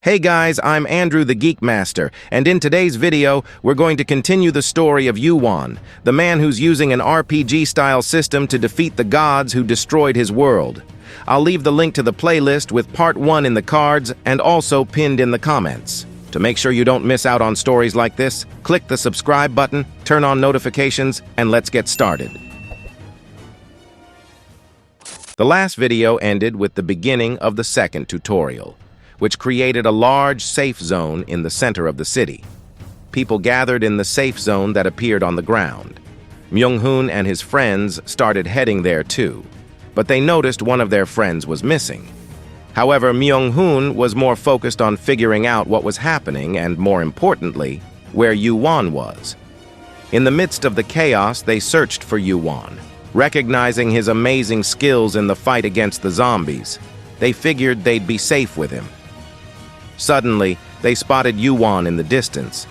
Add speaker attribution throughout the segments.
Speaker 1: Hey guys, I'm Andrew the Geek Master, and in today's video, we're going to continue the story of Yuan, the man who's using an RPG-style system to defeat the gods who destroyed his world. I'll leave the link to the playlist with part 1 in the cards and also pinned in the comments. To make sure you don't miss out on stories like this, click the subscribe button, turn on notifications, and let's get started. The last video ended with the beginning of the second tutorial, which created a large safe zone in the center of the city. People gathered in the safe zone that appeared on the ground. Myung-hoon and his friends started heading there too, but they noticed one of their friends was missing. However, Myung-hoon was more focused on figuring out what was happening and, more importantly, where Yuan was. In the midst of the chaos, they searched for Yuan. Recognizing his amazing skills in the fight against the zombies, they figured they'd be safe with him. Suddenly, they spotted Yuan in the distance.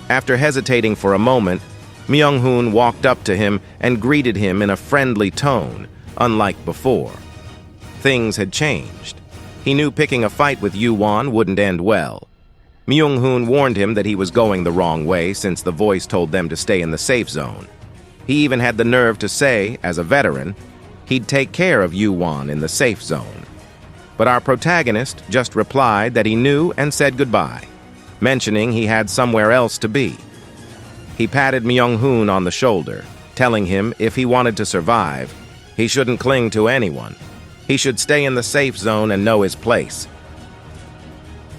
Speaker 1: After hesitating for a moment, Myung-hoon walked up to him and greeted him in a friendly tone, unlike before. Things had changed. He knew picking a fight with Yuan wouldn't end well. Myung-hoon warned him that he was going the wrong way since the voice told them to stay in the safe zone. He even had the nerve to say, as a veteran, he'd take care of Yuan in the safe zone. But our protagonist just replied that he knew and said goodbye, mentioning he had somewhere else to be. He patted Myung-hoon on the shoulder, telling him if he wanted to survive, he shouldn't cling to anyone. He should stay in the safe zone and know his place.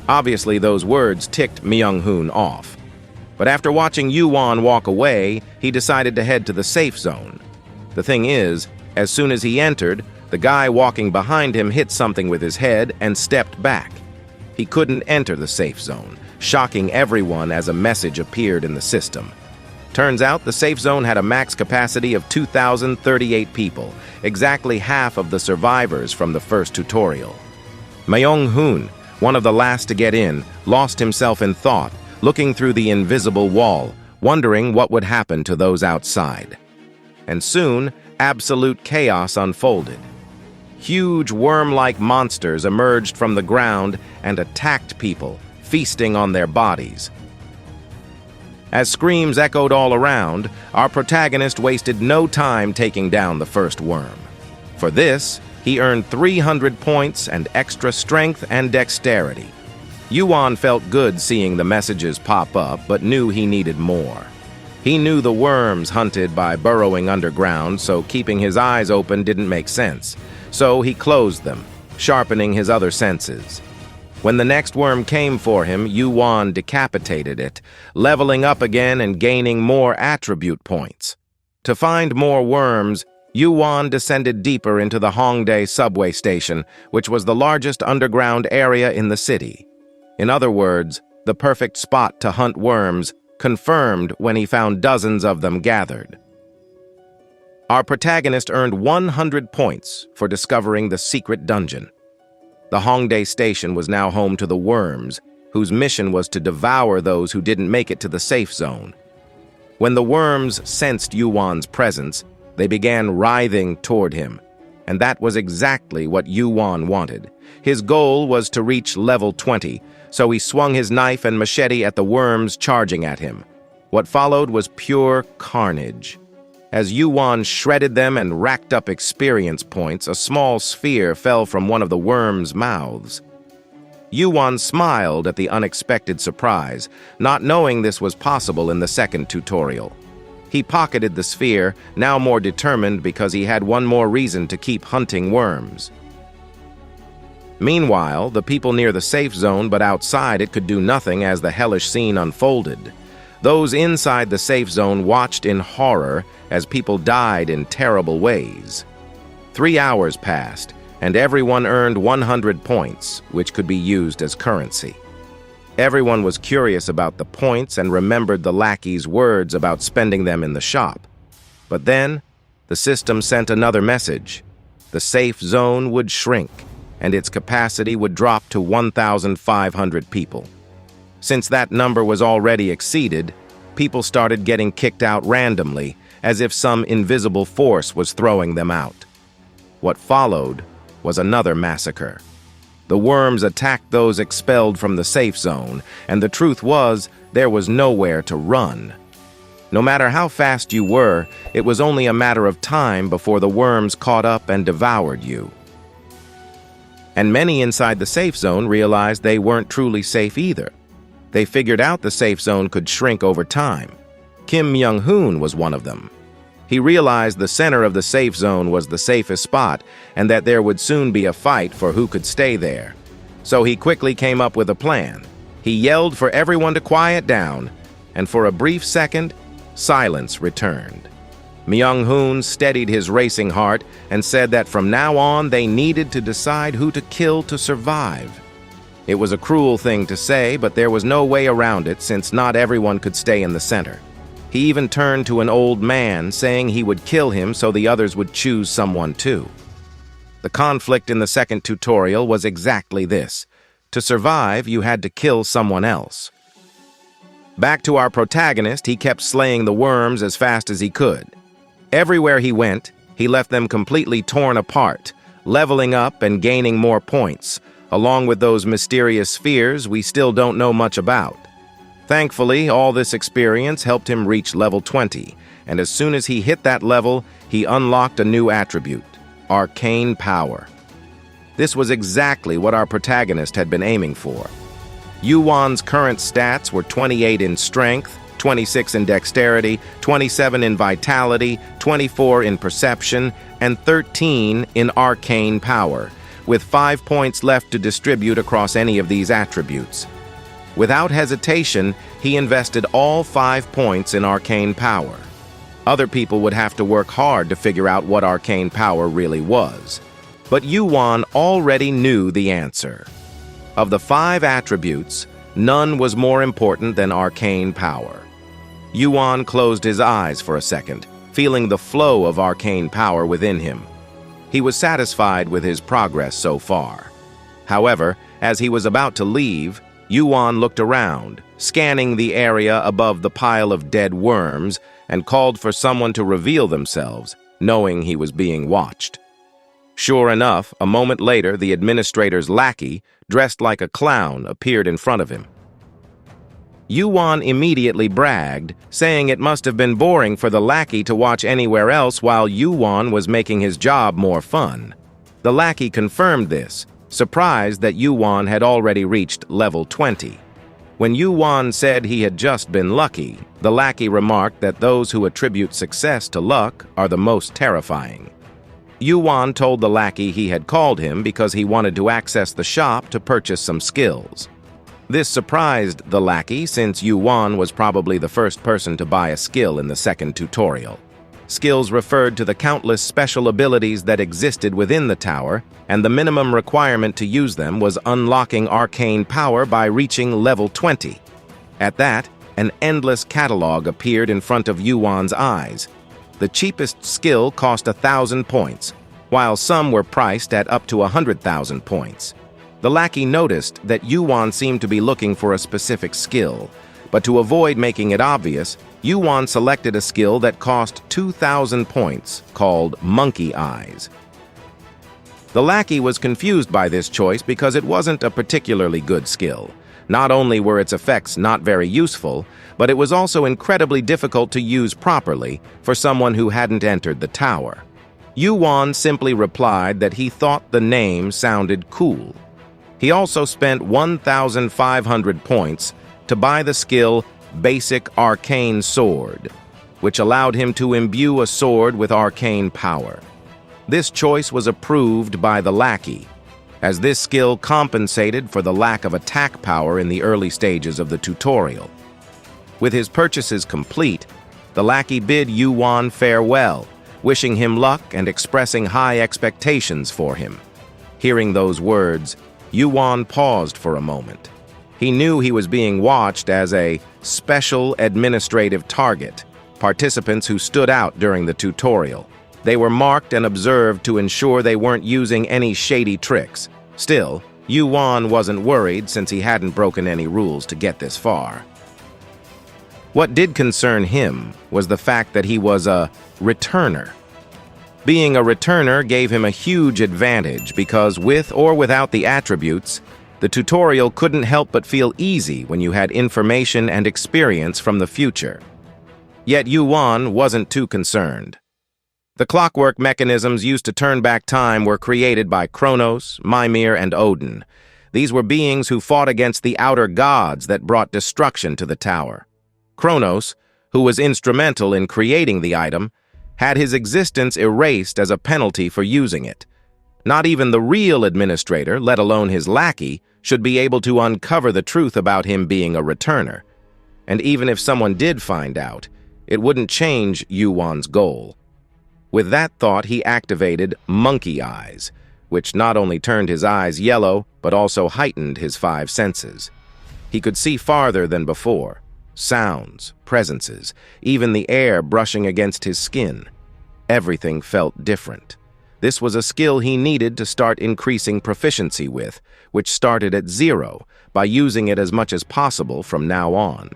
Speaker 1: Obviously, those words ticked Myung-hoon off. But after watching Yuan walk away, he decided to head to the safe zone. The thing is, as soon as he entered, the guy walking behind him hit something with his head and stepped back. He couldn't enter the safe zone, shocking everyone as a message appeared in the system. Turns out the safe zone had a max capacity of 2,038 people, exactly half of the survivors from the first tutorial. Myung-hoon, one of the last to get in, lost himself in thought, looking through the invisible wall, wondering what would happen to those outside. And soon, absolute chaos unfolded. Huge worm-like monsters emerged from the ground and attacked people, feasting on their bodies. As screams echoed all around, our protagonist wasted no time taking down the first worm. For this, he earned 300 points and extra strength and dexterity. Yuan felt good seeing the messages pop up, but knew he needed more. He knew the worms hunted by burrowing underground, so keeping his eyes open didn't make sense. So he closed them, sharpening his other senses. When the next worm came for him, Yuan decapitated it, leveling up again and gaining more attribute points. To find more worms, Yuan descended deeper into the Hongdae subway station, which was the largest underground area in the city. In other words, the perfect spot to hunt worms, confirmed when he found dozens of them gathered. Our protagonist earned 100 points for discovering the secret dungeon. The Hongdae station was now home to the worms, whose mission was to devour those who didn't make it to the safe zone. When the worms sensed Yuan's presence, they began writhing toward him, and that was exactly what Yuan wanted. His goal was to reach level 20, so he swung his knife and machete at the worms charging at him. What followed was pure carnage. As Yuan shredded them and racked up experience points, a small sphere fell from one of the worms' mouths. Yuan smiled at the unexpected surprise, not knowing this was possible in the second tutorial. He pocketed the sphere, now more determined because he had one more reason to keep hunting worms. Meanwhile, the people near the safe zone but outside it could do nothing as the hellish scene unfolded. Those inside the safe zone watched in horror as people died in terrible ways. 3 hours passed, and everyone earned 100 points, which could be used as currency. Everyone was curious about the points and remembered the lackey's words about spending them in the shop. But then, the system sent another message. The safe zone would shrink, and its capacity would drop to 1,500 people. Since that number was already exceeded, people started getting kicked out randomly, as if some invisible force was throwing them out. What followed was another massacre. The worms attacked those expelled from the safe zone, and the truth was, there was nowhere to run. No matter how fast you were, it was only a matter of time before the worms caught up and devoured you. And many inside the safe zone realized they weren't truly safe either. They figured out the safe zone could shrink over time. Kim Myung-hoon was one of them. He realized the center of the safe zone was the safest spot and that there would soon be a fight for who could stay there. So he quickly came up with a plan. He yelled for everyone to quiet down, and for a brief second, silence returned. Myung-hoon steadied his racing heart and said that from now on they needed to decide who to kill to survive. It was a cruel thing to say, but there was no way around it since not everyone could stay in the center. He even turned to an old man, saying he would kill him so the others would choose someone too. The conflict in the second tutorial was exactly this. To survive, you had to kill someone else. Back to our protagonist, he kept slaying the worms as fast as he could. Everywhere he went, he left them completely torn apart, leveling up and gaining more points, along with those mysterious spheres we still don't know much about. Thankfully, all this experience helped him reach level 20, and as soon as he hit that level, he unlocked a new attribute, Arcane Power. This was exactly what our protagonist had been aiming for. Yuwon's current stats were 28 in strength, 26 in dexterity, 27 in vitality, 24 in perception, and 13 in arcane power, with 5 points left to distribute across any of these attributes. Without hesitation, he invested all 5 points in arcane power. Other people would have to work hard to figure out what arcane power really was. But Yuwon already knew the answer. Of the 5 attributes, none was more important than arcane power. Yuwon closed his eyes for a second, feeling the flow of arcane power within him. He was satisfied with his progress so far. However, as he was about to leave, Yuwon looked around, scanning the area above the pile of dead worms, and called for someone to reveal themselves, knowing he was being watched. Sure enough, a moment later, the administrator's lackey, dressed like a clown, appeared in front of him. Yuwon immediately bragged, saying it must have been boring for the lackey to watch anywhere else while Yuwon was making his job more fun. The lackey confirmed this, surprised that Yuwon had already reached level 20. When Yuwon said he had just been lucky, the lackey remarked that those who attribute success to luck are the most terrifying. Yuwon told the lackey he had called him because he wanted to access the shop to purchase some skills. This surprised the lackey since Yuwon was probably the first person to buy a skill in the second tutorial. Skills referred to the countless special abilities that existed within the tower, and the minimum requirement to use them was unlocking arcane power by reaching level 20. At that, an endless catalog appeared in front of Yuwon's eyes. The cheapest skill cost 1,000 points, while some were priced at up to 100,000 points. The lackey noticed that Yuwon seemed to be looking for a specific skill, but to avoid making it obvious, Yuwon selected a skill that cost 2,000 points, called Monkey Eyes. The lackey was confused by this choice because it wasn't a particularly good skill. Not only were its effects not very useful, but it was also incredibly difficult to use properly for someone who hadn't entered the tower. Yuwon simply replied that he thought the name sounded cool. He also spent 1,500 points to buy the skill Basic Arcane Sword, which allowed him to imbue a sword with arcane power. This choice was approved by the lackey, as this skill compensated for the lack of attack power in the early stages of the tutorial. With his purchases complete, the lackey bid Yuwon farewell, wishing him luck and expressing high expectations for him. Hearing those words, Yuwon paused for a moment. He knew he was being watched as a special administrative target, participants who stood out during the tutorial. They were marked and observed to ensure they weren't using any shady tricks. Still, Yuwon wasn't worried since he hadn't broken any rules to get this far. What did concern him was the fact that he was a returner. Being a returner gave him a huge advantage because with or without the attributes, the tutorial couldn't help but feel easy when you had information and experience from the future. Yet Yuan wasn't too concerned. The clockwork mechanisms used to turn back time were created by Kronos, Mimir, and Odin. These were beings who fought against the outer gods that brought destruction to the tower. Kronos, who was instrumental in creating the item, had his existence erased as a penalty for using it. Not even the real administrator, let alone his lackey, should be able to uncover the truth about him being a returner. And even if someone did find out, it wouldn't change Yuan's goal. With that thought, he activated Monkey Eyes, which not only turned his eyes yellow, but also heightened his 5 senses. He could see farther than before. Sounds, presences, even the air brushing against his skin. Everything felt different. This was a skill he needed to start increasing proficiency with, which started at 0, by using it as much as possible from now on.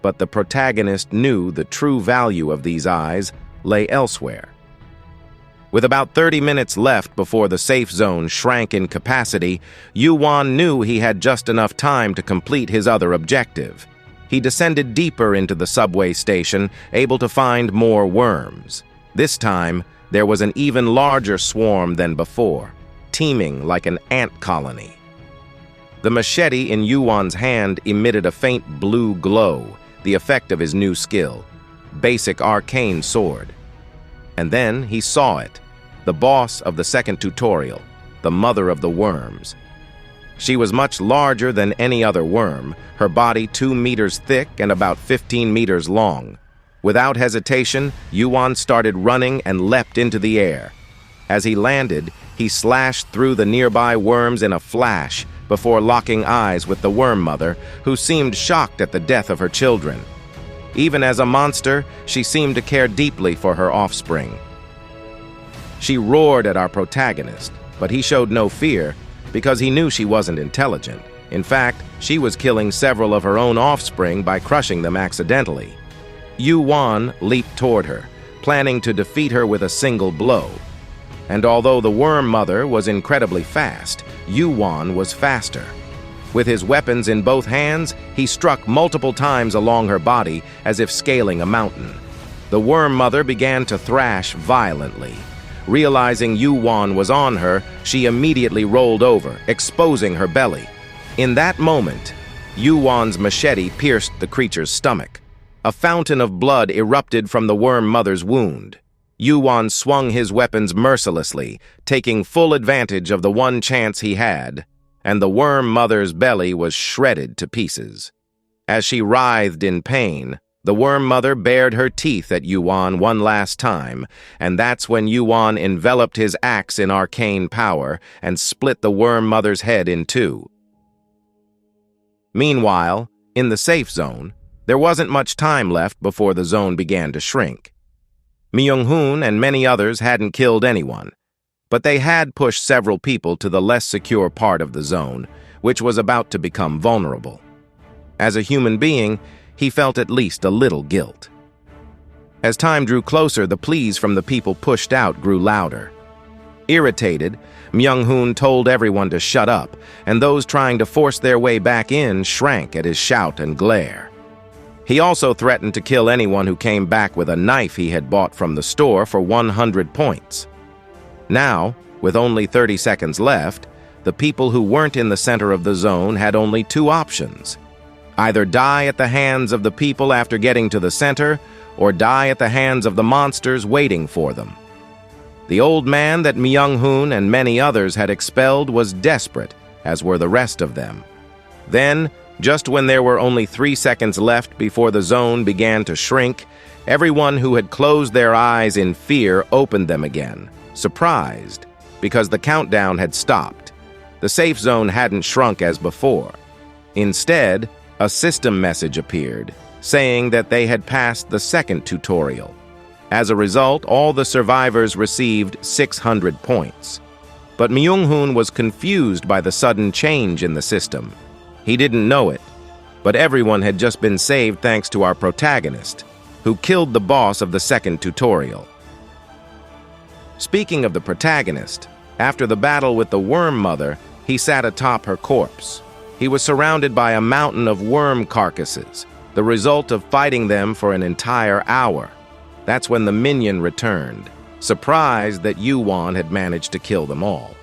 Speaker 1: But the protagonist knew the true value of these eyes lay elsewhere. With about 30 minutes left before the safe zone shrank in capacity, Yuan knew he had just enough time to complete his other objective. He descended deeper into the subway station, able to find more worms. This time, there was an even larger swarm than before, teeming like an ant colony. The machete in Yuan's hand emitted a faint blue glow, the effect of his new skill, basic arcane sword. And then he saw it, the boss of the second tutorial, the mother of the worms. She was much larger than any other worm, her body 2 meters thick and about 15 meters long. Without hesitation, Yuan started running and leapt into the air. As he landed, he slashed through the nearby worms in a flash before locking eyes with the worm mother, who seemed shocked at the death of her children. Even as a monster, she seemed to care deeply for her offspring. She roared at our protagonist, but he showed no fear because he knew she wasn't intelligent. In fact, she was killing several of her own offspring by crushing them accidentally. Yuan leaped toward her, planning to defeat her with a single blow. And although the worm mother was incredibly fast, Yuan was faster. With his weapons in both hands, he struck multiple times along her body as if scaling a mountain. The worm mother began to thrash violently. Realizing Yuan was on her, she immediately rolled over, exposing her belly. In that moment, Yuan's machete pierced the creature's stomach. A fountain of blood erupted from the worm mother's wound. Yuan swung his weapons mercilessly, taking full advantage of the one chance he had, and the worm mother's belly was shredded to pieces. As she writhed in pain, the worm mother bared her teeth at Yuan one last time, and that's when Yuan enveloped his axe in arcane power and split the worm mother's head in two. Meanwhile, in the safe zone, there wasn't much time left before the zone began to shrink. Myung-hoon and many others hadn't killed anyone, but they had pushed several people to the less secure part of the zone, which was about to become vulnerable. As a human being, he felt at least a little guilt. As time drew closer, the pleas from the people pushed out grew louder. Irritated, Myung-hoon told everyone to shut up, and those trying to force their way back in shrank at his shout and glare. He also threatened to kill anyone who came back with a knife he had bought from the store for 100 points. Now, with only 30 seconds left, the people who weren't in the center of the zone had only 2 options. Either die at the hands of the people after getting to the center, or die at the hands of the monsters waiting for them. The old man that Myung-hoon and many others had expelled was desperate, as were the rest of them. Then, just when there were only 3 seconds left before the zone began to shrink, everyone who had closed their eyes in fear opened them again, surprised, because the countdown had stopped. The safe zone hadn't shrunk as before. Instead, a system message appeared, saying that they had passed the second tutorial. As a result, all the survivors received 600 points. But Myung-hoon was confused by the sudden change in the system. He didn't know it, but everyone had just been saved thanks to our protagonist, who killed the boss of the second tutorial. Speaking of the protagonist, after the battle with the Worm Mother, he sat atop her corpse. He was surrounded by a mountain of worm carcasses, the result of fighting them for an entire hour. That's when the minion returned, surprised that Yuan had managed to kill them all.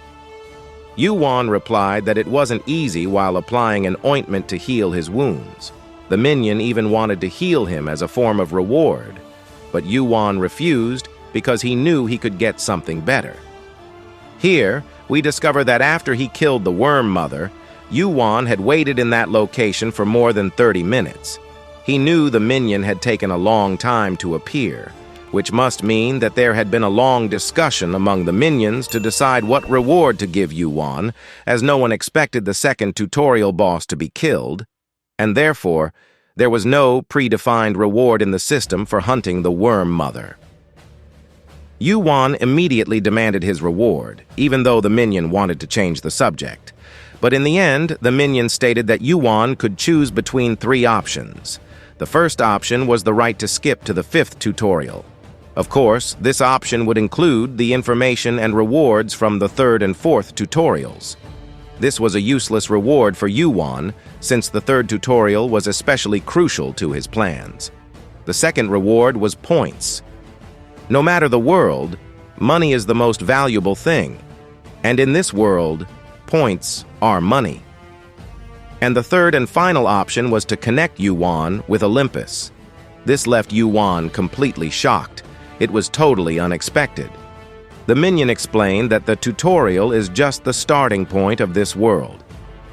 Speaker 1: Yuan replied that it wasn't easy while applying an ointment to heal his wounds. The minion even wanted to heal him as a form of reward, but Yuan refused because he knew he could get something better. Here, we discover that after he killed the Worm Mother, Yuan had waited in that location for more than 30 minutes. He knew the minion had taken a long time to appear, which must mean that there had been a long discussion among the minions to decide what reward to give Yuan, as no one expected the second tutorial boss to be killed, and therefore, there was no predefined reward in the system for hunting the Worm Mother. Yuan immediately demanded his reward, even though the minion wanted to change the subject. But in the end, the minion stated that Yuan could choose between 3 options. The first option was the right to skip to the 5th tutorial. Of course, this option would include the information and rewards from the 3rd and 4th tutorials. This was a useless reward for Yuan, since the 3rd tutorial was especially crucial to his plans. The second reward was points. No matter the world, money is the most valuable thing, and in this world, points are money. And the third and final option was to connect Yuan with Olympus. This left Yuan completely shocked. It was totally unexpected. The minion explained that the tutorial is just the starting point of this world.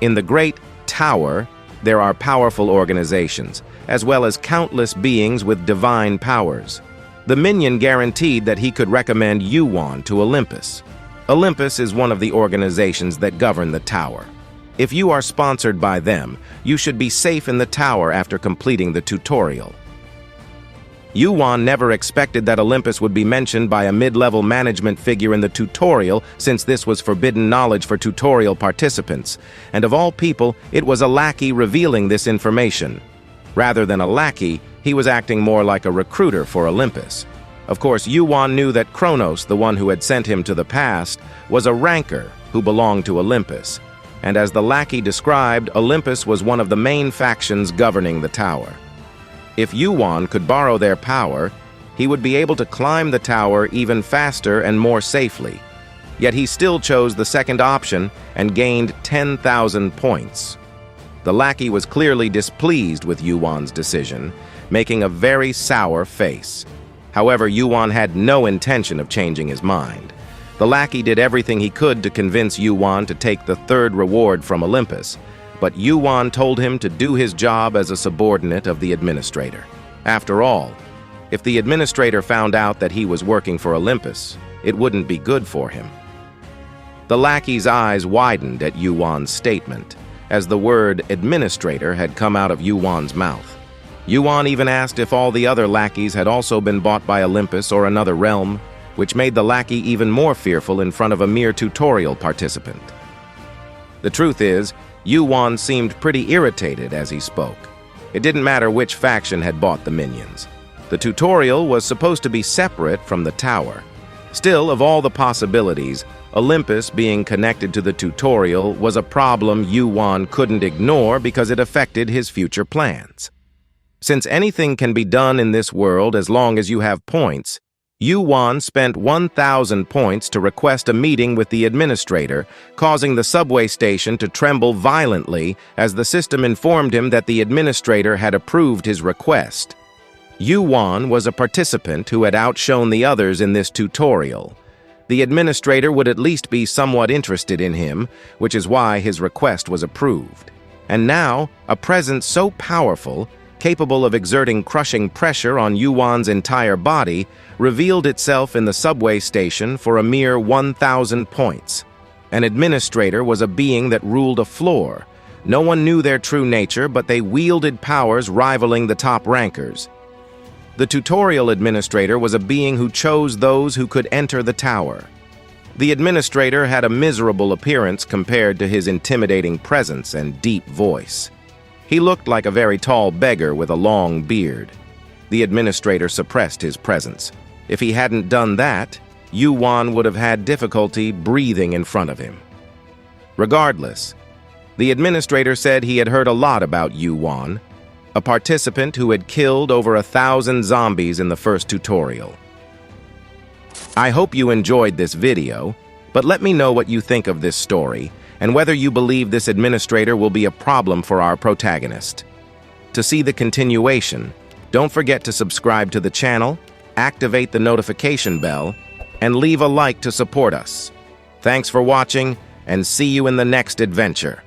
Speaker 1: In the Great Tower, there are powerful organizations, as well as countless beings with divine powers. The minion guaranteed that he could recommend Yuan to Olympus. Olympus is one of the organizations that govern the tower. If you are sponsored by them, you should be safe in the tower after completing the tutorial. Yuan never expected that Olympus would be mentioned by a mid-level management figure in the tutorial, since this was forbidden knowledge for tutorial participants, and of all people, it was a lackey revealing this information. Rather than a lackey, he was acting more like a recruiter for Olympus. Of course, Yuan knew that Kronos, the one who had sent him to the past, was a ranker who belonged to Olympus, and as the lackey described, Olympus was one of the main factions governing the tower. If Yuan could borrow their power, he would be able to climb the tower even faster and more safely. Yet he still chose the second option and gained 10,000 points. The lackey was clearly displeased with Yuan's decision, making a very sour face. However, Yuan had no intention of changing his mind. The lackey did everything he could to convince Yuan to take the 3rd reward from Olympus, but Yuan told him to do his job as a subordinate of the administrator. After all, if the administrator found out that he was working for Olympus, it wouldn't be good for him. The lackey's eyes widened at Yuan's statement, as the word administrator had come out of Yuan's mouth. Yuan even asked if all the other lackeys had also been bought by Olympus or another realm, which made the lackey even more fearful in front of a mere tutorial participant. The truth is, Yuan seemed pretty irritated as he spoke. It didn't matter which faction had bought the minions. The tutorial was supposed to be separate from the tower. Still, of all the possibilities, Olympus being connected to the tutorial was a problem Yuan couldn't ignore because it affected his future plans. Since anything can be done in this world as long as you have points, Yuan spent 1,000 points to request a meeting with the administrator, causing the subway station to tremble violently as the system informed him that the administrator had approved his request. Yuan was a participant who had outshone the others in this tutorial. The administrator would at least be somewhat interested in him, which is why his request was approved. And now, a presence so powerful, capable of exerting crushing pressure on Yuan's entire body, revealed itself in the subway station for a mere 1,000 points. An administrator was a being that ruled a floor. No one knew their true nature, but they wielded powers rivaling the top rankers. The tutorial administrator was a being who chose those who could enter the tower. The administrator had a miserable appearance compared to his intimidating presence and deep voice. He looked like a very tall beggar with a long beard. The administrator suppressed his presence. If he hadn't done that, Yuan would have had difficulty breathing in front of him. Regardless, the administrator said he had heard a lot about Yuan, a participant who had killed over 1,000 zombies in the first tutorial. I hope you enjoyed this video, but let me know what you think of this story and whether you believe this administrator will be a problem for our protagonist. To see the continuation, don't forget to subscribe to the channel, activate the notification bell, and leave a like to support us. Thanks for watching, and see you in the next adventure.